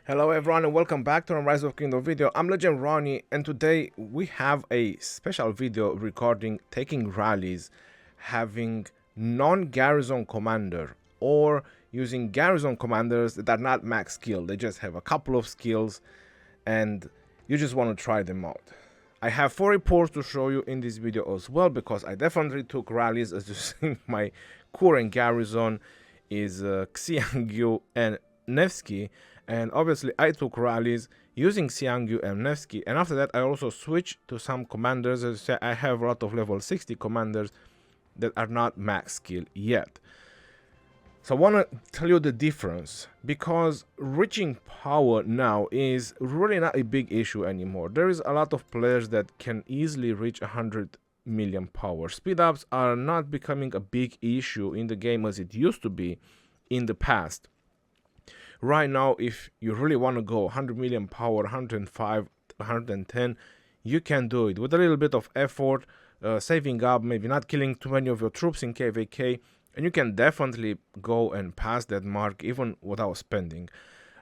Hello everyone and welcome back to a Rise of Kingdom video. I'm Legend Ronnie and today we have a special video regarding taking rallies, having non-garrison commander or using garrison commanders that are not max skill. They just have a couple of skills and you just want to try them out. I have 4 reports to show you in this video as well because I definitely took rallies. As you see, my current garrison is Xiangyu and Nevsky. And obviously I took rallies using Xiangyu and Nevsky, and after that I also switched to some commanders. As I say, I have a lot of level 60 commanders that are not max skill yet. So I want to tell you the difference, because reaching power now is really not a big issue anymore. There is a lot of players that can easily reach 100 million power. Speed ups are not becoming a big issue in the game as it used to be in the past. Right now, if you really want to go 100 million power, 105, 110, you can do it with a little bit of effort, saving up, maybe not killing too many of your troops in KVK, and you can definitely go and pass that mark even without spending.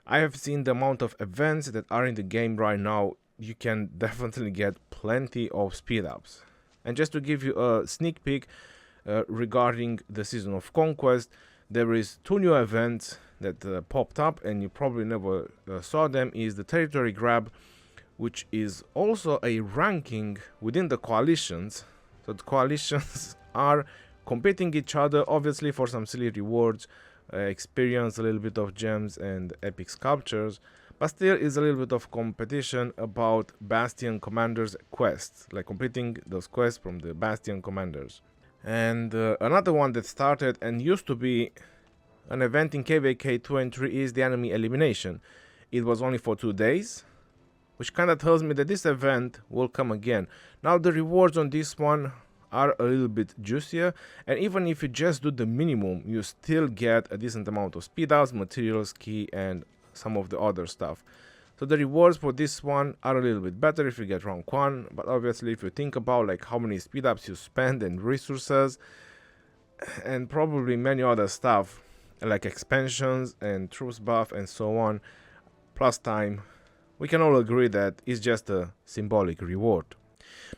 I have seen the amount of events that are in the game right now. You can definitely get plenty of speed ups. And just to give you a sneak peek regarding the Season of Conquest, there is 2 new events that popped up, and you probably never saw them. Is the territory grab, which is also a ranking within the coalitions. So the coalitions are competing each other, obviously for some silly rewards, experience, a little bit of gems and epic sculptures, but still is a little bit of competition about Bastion commanders quests, like completing those quests from the Bastion commanders. And another one that started and used to be an event in KVK 2 and 3 is the enemy elimination. It was only for 2 days, which kind of tells me that this event will come again. Now the rewards on this one are a little bit juicier, and even if you just do the minimum, you still get a decent amount of speed ups, materials, key, and some of the other stuff. So the rewards for this one are a little bit better if you get rank 1, but obviously if you think about like how many speed ups you spend and resources and probably many other stuff like expansions and troops buff and so on, plus time, we can all agree that it's just a symbolic reward.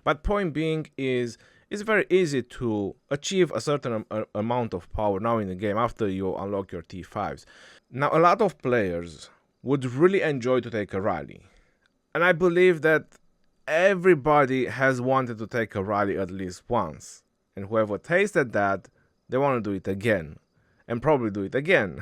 But point being is, it's very easy to achieve a certain amount of power now in the game after you unlock your T5s. Now a lot of players would really enjoy to take a rally, and I believe that everybody has wanted to take a rally at least once, and whoever tasted that, they want to do it again. And probably do it again.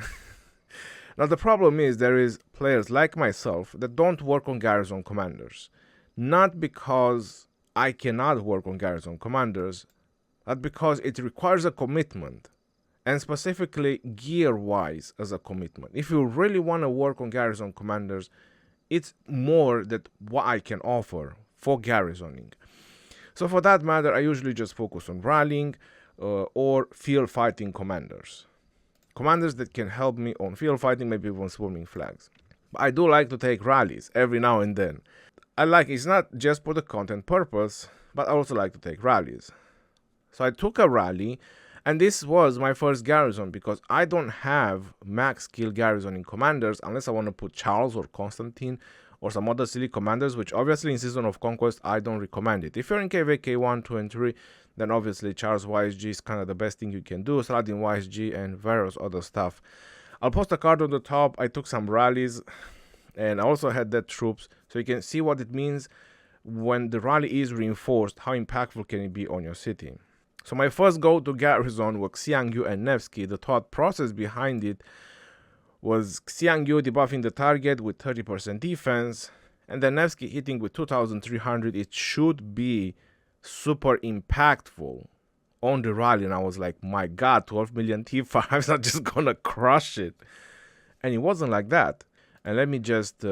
Now the problem is there is players like myself that don't work on garrison commanders. Not because I cannot work on garrison commanders, but because it requires a commitment. And specifically gear wise as a commitment. If you really want to work on garrison commanders, it's more than what I can offer for garrisoning. So for that matter, I usually just focus on rallying or field fighting commanders. Commanders that can help me on field fighting, maybe even swarming flags. But I do like to take rallies every now and then. I like it's not just for the content purpose, but I also like to take rallies. So I took a rally, and this was my first garrison because I don't have max skill garrisoning commanders unless I want to put Charles or Constantine or some other silly commanders, which obviously in Season of Conquest I don't recommend it. If you're in KVK 1, 2 and 3, then obviously Charles YSG is kind of the best thing you can do, Saladin YSG and various other stuff. I'll post a card on the top. I took some rallies and I also had dead troops, so you can see what it means when the rally is reinforced, how impactful can it be on your city. So my first go to garrison was Xiangyu and Nevsky. The thought process behind it was Xiangyu debuffing the target with 30% defense, and then Nevsky hitting with 2300. It should be super impactful on the rally, and I was like, my god, 12 million T5s are just gonna crush it. And it wasn't like that. And let me just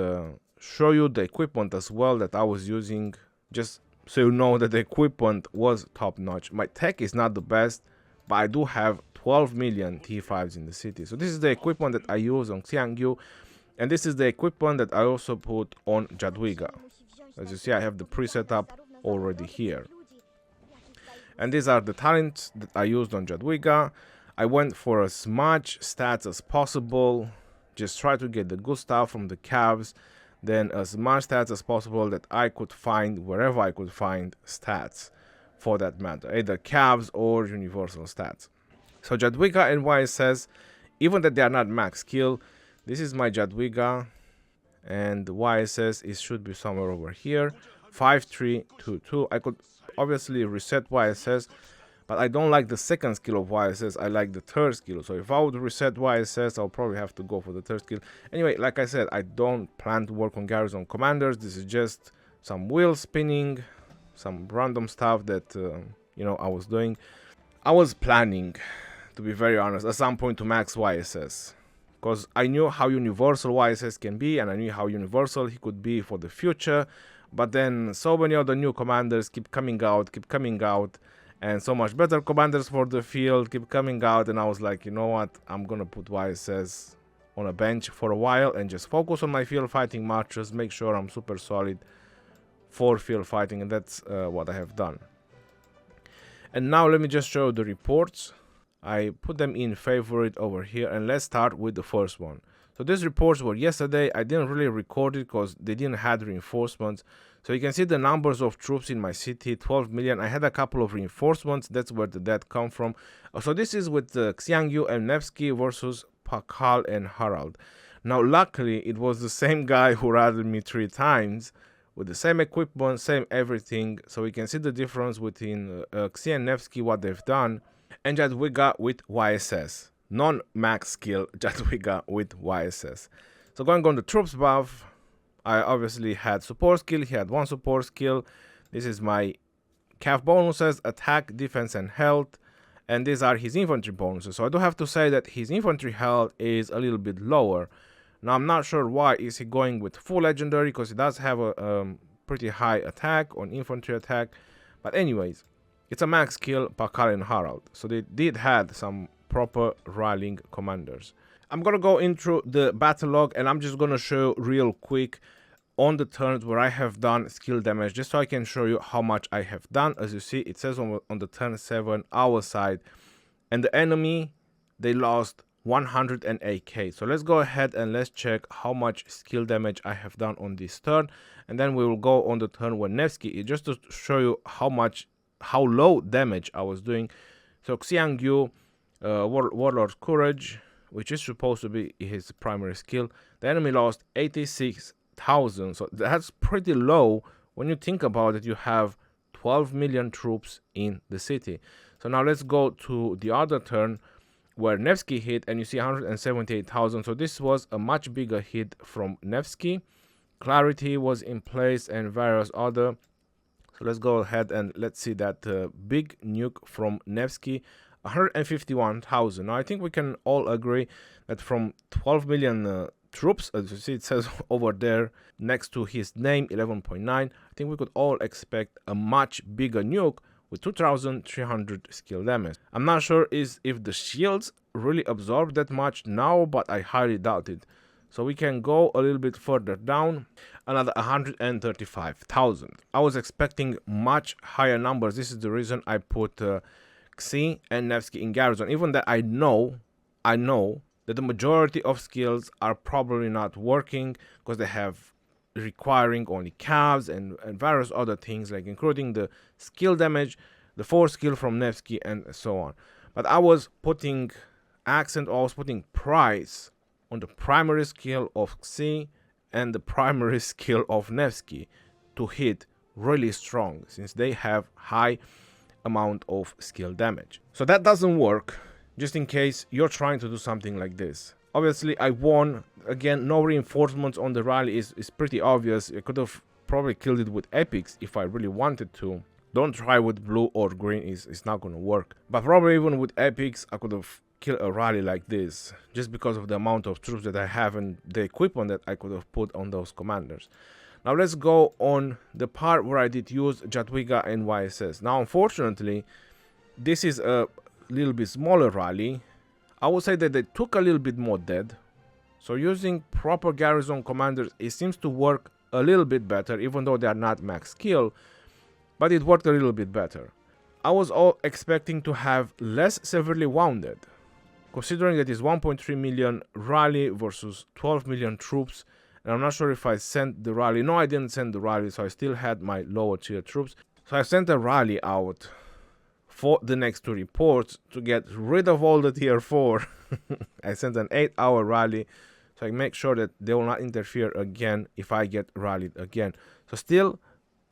show you the equipment as well that I was using, just so you know that the equipment was top notch. My tech is not the best, but I do have 12 million T5s in the city. So this is the equipment that I use on Xiangyu, and this is the equipment that I also put on Jadwiga. As you see, I have the preset up already here. And these are the talents that I used on Jadwiga. I went for as much stats as possible just try to get the good stuff from the cabs, then as much stats as possible that I could find wherever I could find stats for that matter, either cabs or universal stats. So Jadwiga and YSS, even that they are not max skill, this is my Jadwiga, and YSS is should be somewhere over here, 5322. I could obviously reset YSS, but I don't like the second skill of YSS, I like the third skill. So if I would reset YSS, I'll probably have to go for the third skill. Anyway, like I said, I don't plan to work on garrison commanders. This is just some wheel spinning, some random stuff that you know, I was doing. I was planning, to be very honest, at some point to max YSS, because I knew how universal YSS can be, and I knew how universal he could be for the future. But then so many other new commanders keep coming out, and so much better commanders for the field keep coming out, and I was like, you know what, I'm gonna put YSS on a bench for a while and just focus on my field fighting matches, make sure I'm super solid for field fighting, and that's what I have done. And now let me just show the reports. I put them in favorite over here, and let's start with the first one. So these reports were yesterday. I didn't really record it because they didn't have reinforcements. So you can see the numbers of troops in my city, 12 million. I had a couple of reinforcements. That's where the dead come from. So this is with Xiangyu and Nevsky versus Pakal and Harald. Now luckily it was the same guy who rallied me 3 times with the same equipment, same everything. So we can see the difference between Xi and Nevsky, what they've done, and Jadwiga with YSS. Non-max skill Jadwiga with YSS. So going on the troops buff, I obviously had support skill. He had 1 support skill. This is my CAF bonuses, attack, defense, and health. And these are his infantry bonuses. So I do have to say that his infantry health is a little bit lower. Now I'm not sure why is he going with full legendary, because he does have a pretty high attack on infantry attack. But anyways, it's a max skill Pakal and Harald. So they did had some proper rallying commanders. I'm gonna go into the battle log, and I'm just gonna show real quick on the turns where I have done skill damage, just so I can show you how much I have done. As you see, it says on the turn 7 our side, and the enemy, they lost 108k. So let's go ahead and let's check how much skill damage I have done on this turn, and then we will go on the turn where Nevsky is, just to show you how low damage I was doing. So Xiangyu, Warlord's Courage, which is supposed to be his primary skill, the enemy lost 86,000. So that's pretty low when you think about it. You have 12 million troops in the city. So now let's go to the other turn where Nevsky hit, and you see 178,000. So this was a much bigger hit from Nevsky. Clarity was in place and various other. So let's go ahead and let's see that big nuke from Nevsky, 151,000. Now I think we can all agree that from 12 million troops, as you see it says over there next to his name, 11.9, I think we could all expect a much bigger nuke with 2,300 skill damage. I'm not sure if the shields really absorb that much now, but I highly doubt it. So we can go a little bit further down, another 135,000. I was expecting much higher numbers. This is the reason I put Xi and Nevsky in garrison, even that I know that the majority of skills are probably not working because they have requiring only calves and various other things, like including the skill damage, the 4 skill from Nevsky, and so on. But I was putting price on the primary skill of Xi and the primary skill of Nevsky to hit really strong, since they have high amount of skill damage. So that doesn't work, just in case you're trying to do something like this. Obviously I won. Again, no reinforcements on the rally is pretty obvious. I could have probably killed it with epics if I really wanted to. Don't try with blue or green, it's not gonna work. But probably even with epics I could have killed a rally like this, just because of the amount of troops that I have and the equipment that I could have put on those commanders. Now let's go on the part where I did use Jadwiga and YSS. Now unfortunately this is a little bit smaller rally. I would say that they took a little bit more dead. So using proper garrison commanders, it seems to work a little bit better, even though they are not max skill, but it worked a little bit better. I was all expecting to have less severely wounded, considering it is 1.3 million rally versus 12 million troops. And I'm not sure if I sent the rally. No, I didn't send the rally, so I still had my lower tier troops. So I sent a rally out for the next 2 reports to get rid of all the tier 4. I sent an 8-hour rally, so I make sure that they will not interfere again if I get rallied again. So still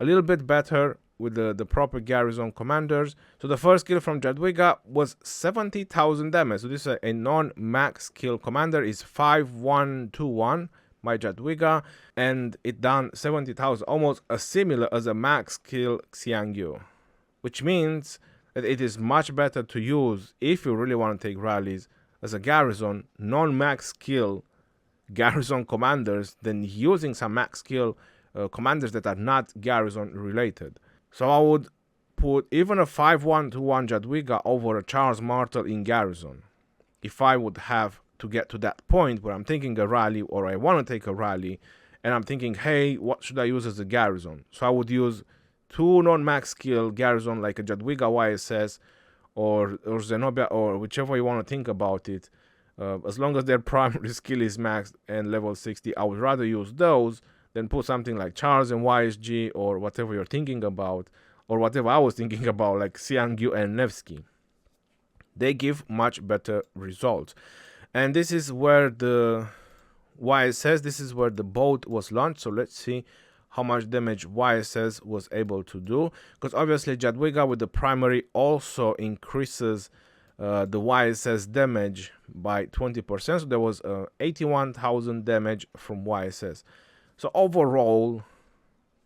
a little bit better with the proper garrison commanders. So the first kill from Jadwiga was 70,000 damage. So this is a non-max kill commander, is 5121 by Jadwiga, and it done 70,000, almost as similar as a max kill Xiangyu, which means that it is much better to use, if you really want to take rallies, as a garrison, non-max kill garrison commanders than using some max kill commanders that are not garrison related. So I would put even a 5121 Jadwiga over a Charles Martel in garrison if I would have to get to that point where I'm thinking a rally, or I want to take a rally and I'm thinking, hey, what should I use as a garrison? So I would use 2 non-max skill garrison like a Jadwiga YSS or Zenobia, or whichever you want to think about it. As long as their primary skill is maxed and level 60, I would rather use those than put something like Charles and YSG, or whatever you're thinking about, or whatever I was thinking about, like Xiangyu and Nevsky. They give much better results. And this is where the YSS, this is where the boat was launched. So let's see how much damage YSS was able to do. Because obviously Jadwiga with the primary also increases the YSS damage by 20%. So there was 81,000 damage from YSS. So overall,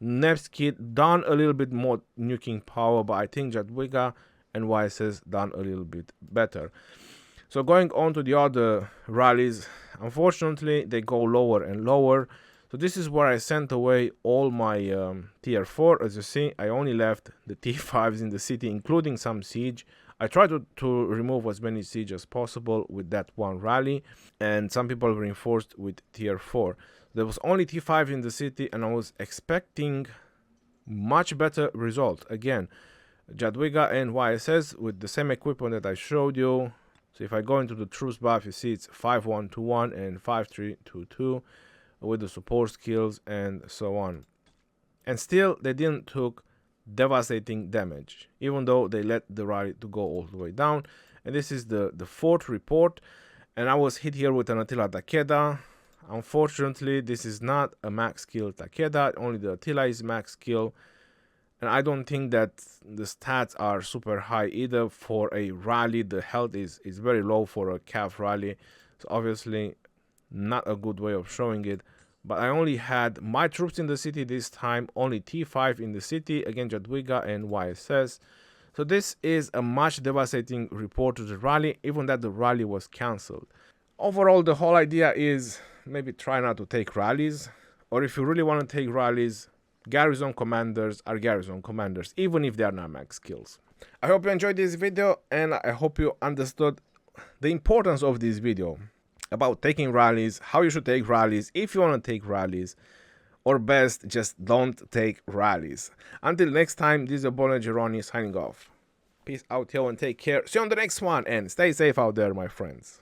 Nevsky done a little bit more nuking power, but I think Jadwiga and YSS done a little bit better. So going on to the other rallies, unfortunately they go lower and lower. So this is where I sent away all my tier 4. As you see, I only left the T5s in the city, including some siege. I tried to remove as many siege as possible with that one rally, and some people reinforced with tier 4. There was only T5 in the city, and I was expecting much better result. Again, Jadwiga and YSS with the same equipment that I showed you. So if I go into the troops buff, you see it's 5121 and 5322 with the support skills and so on. And still, they didn't took devastating damage, even though they let the rally to go all the way down. And this is the 4th report, and I was hit here with an Attila Takeda. Unfortunately, this is not a max kill Takeda, only the Attila is max kill. And I don't think that the stats are super high either for a rally. The health is very low for a calf rally. So obviously not a good way of showing it. But I only had my troops in the city this time, only T5 in the city, again Jadwiga and YSS. So this is a much devastating report to the rally, even that the rally was cancelled. Overall, the whole idea is maybe try not to take rallies, or if you really want to take rallies, garrison commanders are garrison commanders, even if they are not max skills. I hope you enjoyed this video, and I hope you understood the importance of this video about taking rallies, how you should take rallies, if you want to take rallies, or best, just don't take rallies. Until next time, this is your boy Geroni signing off. Peace out, yo, and take care. See you on the next one, and stay safe out there, my friends.